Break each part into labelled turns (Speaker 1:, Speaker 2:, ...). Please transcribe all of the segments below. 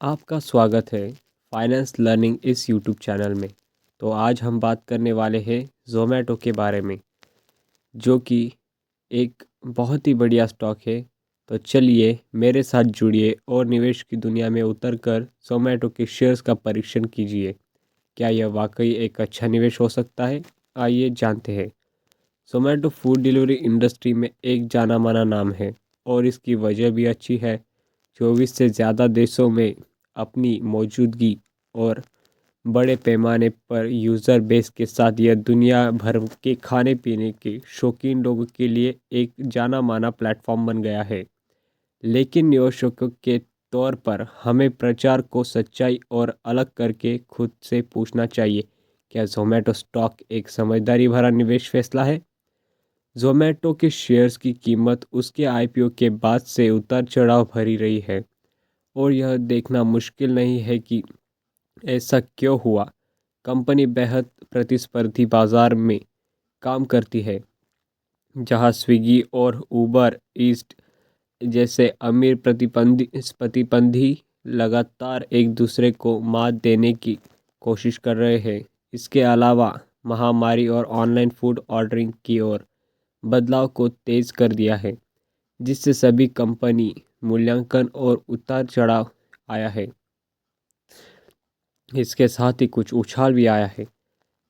Speaker 1: आपका स्वागत है फाइनेंस लर्निंग इस यूट्यूब चैनल में। तो आज हम बात करने वाले हैं ज़ोमैटो के बारे में, जो कि एक बहुत ही बढ़िया स्टॉक है। तो चलिए मेरे साथ जुड़िए और निवेश की दुनिया में उतरकर ज़ोमैटो के शेयर्स का परीक्षण कीजिए। क्या यह वाकई एक अच्छा निवेश हो सकता है? आइए जानते हैं। ज़ोमैटो फूड डिलीवरी इंडस्ट्री में एक जाना माना नाम है और इसकी वजह भी अच्छी है। 24 से ज़्यादा देशों में अपनी मौजूदगी और बड़े पैमाने पर यूज़र बेस के साथ यह दुनिया भर के खाने पीने के शौकीन लोगों के लिए एक जाना माना प्लेटफॉर्म बन गया है। लेकिन निवेशकों के तौर पर हमें प्रचार को सच्चाई और अलग करके खुद से पूछना चाहिए, क्या जोमेटो स्टॉक एक समझदारी भरा निवेश फैसला है? जोमेटो के शेयर्स की कीमत उसके आईपीओ के बाद से उतार चढ़ाव भरी रही है और यह देखना मुश्किल नहीं है कि ऐसा क्यों हुआ। कंपनी बेहद प्रतिस्पर्धी बाजार में काम करती है, जहां स्विगी और उबर ईस्ट जैसे अमीर प्रतिस्पर्धी लगातार एक दूसरे को मात देने की कोशिश कर रहे हैं। इसके अलावा महामारी और ऑनलाइन फूड ऑर्डरिंग की ओर बदलाव को तेज कर दिया है, जिससे सभी कंपनी मूल्यांकन और उतार चढ़ाव आया है। इसके साथ ही कुछ उछाल भी आया है।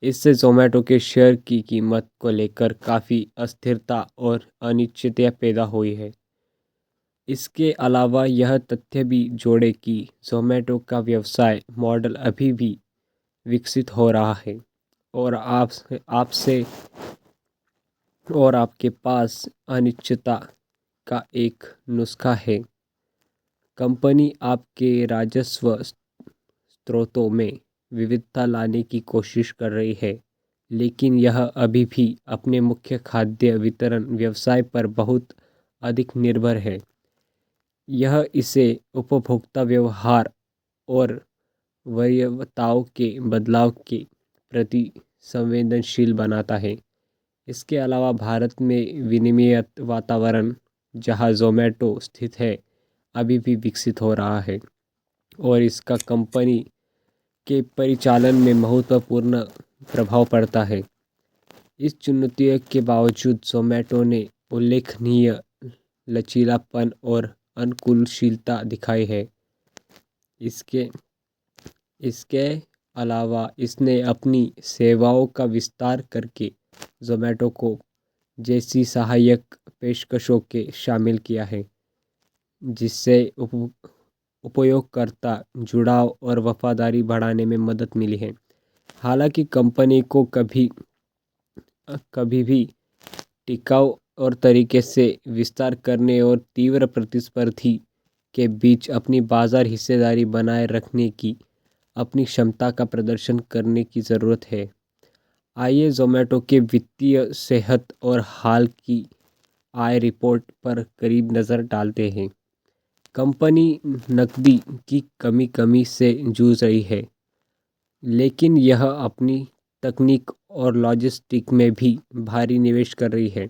Speaker 1: इससे जोमेटो के शेयर की कीमत को लेकर काफ़ी अस्थिरता और अनिश्चितता पैदा हुई है। इसके अलावा यह तथ्य भी जोड़े कि जोमेटो का व्यवसाय मॉडल अभी भी विकसित हो रहा है और आपसे और आपके पास अनिश्चितता का एक नुस्खा है। कंपनी आपके राजस्व स्रोतों में विविधता लाने की कोशिश कर रही है, लेकिन यह अभी भी अपने मुख्य खाद्य वितरण व्यवसाय पर बहुत अधिक निर्भर है। यह इसे उपभोक्ता व्यवहार और वरीयताओं के बदलाव के प्रति संवेदनशील बनाता है। इसके अलावा भारत में विनिमय वातावरण, जहां जोमेटो स्थित है, अभी भी विकसित हो रहा है और इसका कंपनी के परिचालन में महत्वपूर्ण प्रभाव पड़ता है। इस चुनौतियों के बावजूद जोमेटो ने उल्लेखनीय लचीलापन और अनुकूलशीलता दिखाई है। इसके इसके अलावा इसने अपनी सेवाओं का विस्तार करके जोमेटो को जैसी सहायक पेशकशों के शामिल किया है, जिससे उपयोगकर्ता जुड़ाव और वफादारी बढ़ाने में मदद मिली है। हालांकि कंपनी को कभी कभी भी टिकाऊ और तरीके से विस्तार करने और तीव्र प्रतिस्पर्धी के बीच अपनी बाजार हिस्सेदारी बनाए रखने की अपनी क्षमता का प्रदर्शन करने की ज़रूरत है। आइए जोमेटो के वित्तीय सेहत और हाल की आय रिपोर्ट पर करीब नज़र डालते हैं। कंपनी नकदी की कमी से जूझ रही है, लेकिन यह अपनी तकनीक और लॉजिस्टिक में भी भारी निवेश कर रही है।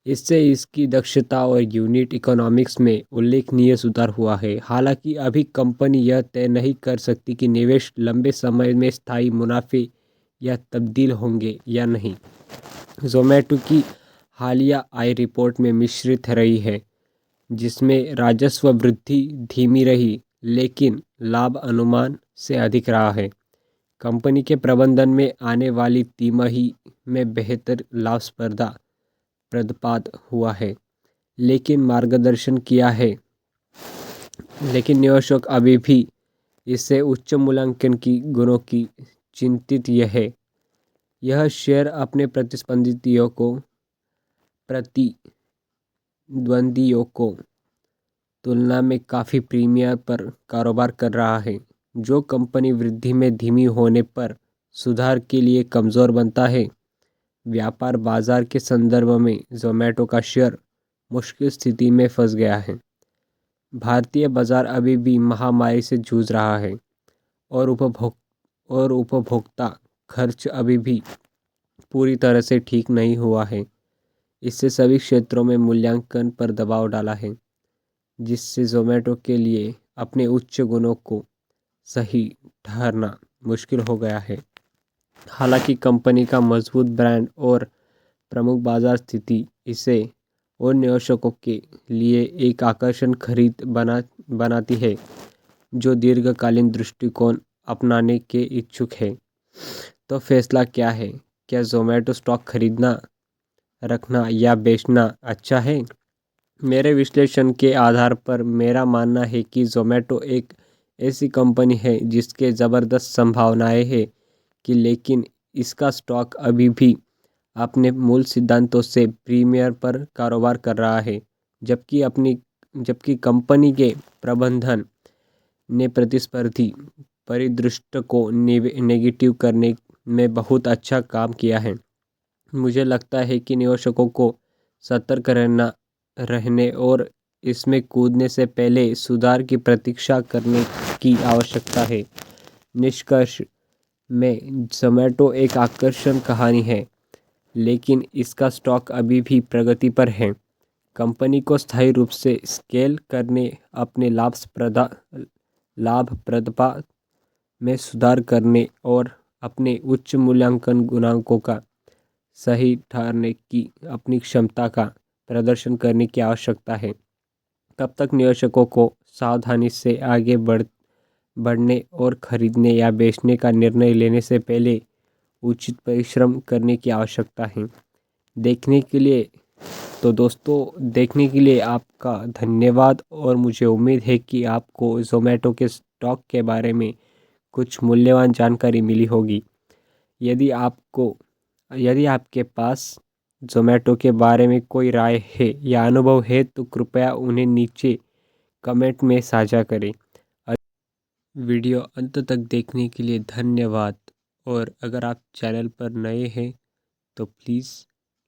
Speaker 1: इससे इसकी दक्षता और यूनिट इकोनॉमिक्स में उल्लेखनीय सुधार हुआ है। हालांकि अभी कंपनी यह तय नहीं कर सकती कि निवेश लंबे समय में स्थायी मुनाफे या तब्दील होंगे या नहीं। जोमेटो की हालिया आय रिपोर्ट में मिश्रित रही है, जिसमें राजस्व वृद्धि धीमी रही, लेकिन लाभ अनुमान से अधिक रहा है। कंपनी के प्रबंधन में आने वाली तिमाही में बेहतर लाभप्रदता प्रदपात हुआ है, लेकिन मार्गदर्शन किया है। लेकिन निवेशक अभी भी इससे उच्च मूल्यांकन की गुणों की चिंतित यह शेयर अपने प्रतिद्वंदियों को तुलना में काफ़ी प्रीमियम पर कारोबार कर रहा है, जो कंपनी वृद्धि में धीमी होने पर सुधार के लिए कमज़ोर बनता है। व्यापार बाजार के संदर्भ में जोमेटो का शेयर मुश्किल स्थिति में फंस गया है। भारतीय बाजार अभी भी महामारी से जूझ रहा है और उपभोक्ता खर्च अभी भी पूरी तरह से ठीक नहीं हुआ है। इससे सभी क्षेत्रों में मूल्यांकन पर दबाव डाला है, जिससे जोमेटो के लिए अपने उच्च गुणों को सही ठहरना मुश्किल हो गया है। हालांकि कंपनी का मजबूत ब्रांड और प्रमुख बाजार स्थिति इसे और निवेशकों के लिए एक आकर्षण खरीद बनाती है जो दीर्घकालीन दृष्टिकोण अपनाने के इच्छुक है। तो फैसला क्या है? क्या ज़ोमैटो स्टॉक खरीदना, रखना या बेचना अच्छा है? मेरे विश्लेषण के आधार पर मेरा मानना है कि ज़ोमैटो एक ऐसी कंपनी है जिसके ज़बरदस्त संभावनाएं हैं कि लेकिन इसका स्टॉक अभी भी अपने मूल सिद्धांतों से प्रीमियर पर कारोबार कर रहा है। जबकि कंपनी के प्रबंधन ने प्रतिस्पर्धी परिदृश्य को नेगेटिव करने में बहुत अच्छा काम किया है। मुझे लगता है कि निवेशकों को सतर्क रहने और इसमें कूदने से पहले सुधार की प्रतीक्षा करने की आवश्यकता है। निष्कर्ष में ज़ोमैटो एक आकर्षण कहानी है, लेकिन इसका स्टॉक अभी भी प्रगति पर है। कंपनी को स्थायी रूप से स्केल करने, अपने लाभप्रदता में सुधार करने और अपने उच्च मूल्यांकन गुणांकों का सही ठहरने की अपनी क्षमता का प्रदर्शन करने की आवश्यकता है। तब तक निवेशकों को सावधानी से आगे बढ़ने और खरीदने या बेचने का निर्णय लेने से पहले उचित परिश्रम करने की आवश्यकता है। देखने के लिए आपका धन्यवाद और मुझे उम्मीद है कि आपको ज़ोमैटो के स्टॉक के बारे में कुछ मूल्यवान जानकारी मिली होगी। यदि आपके पास ज़ोमैटो के बारे में कोई राय है या अनुभव है तो कृपया उन्हें नीचे कमेंट में साझा करें। वीडियो अंत तक देखने के लिए धन्यवाद, और अगर आप चैनल पर नए हैं तो please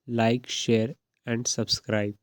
Speaker 1: like, share and subscribe.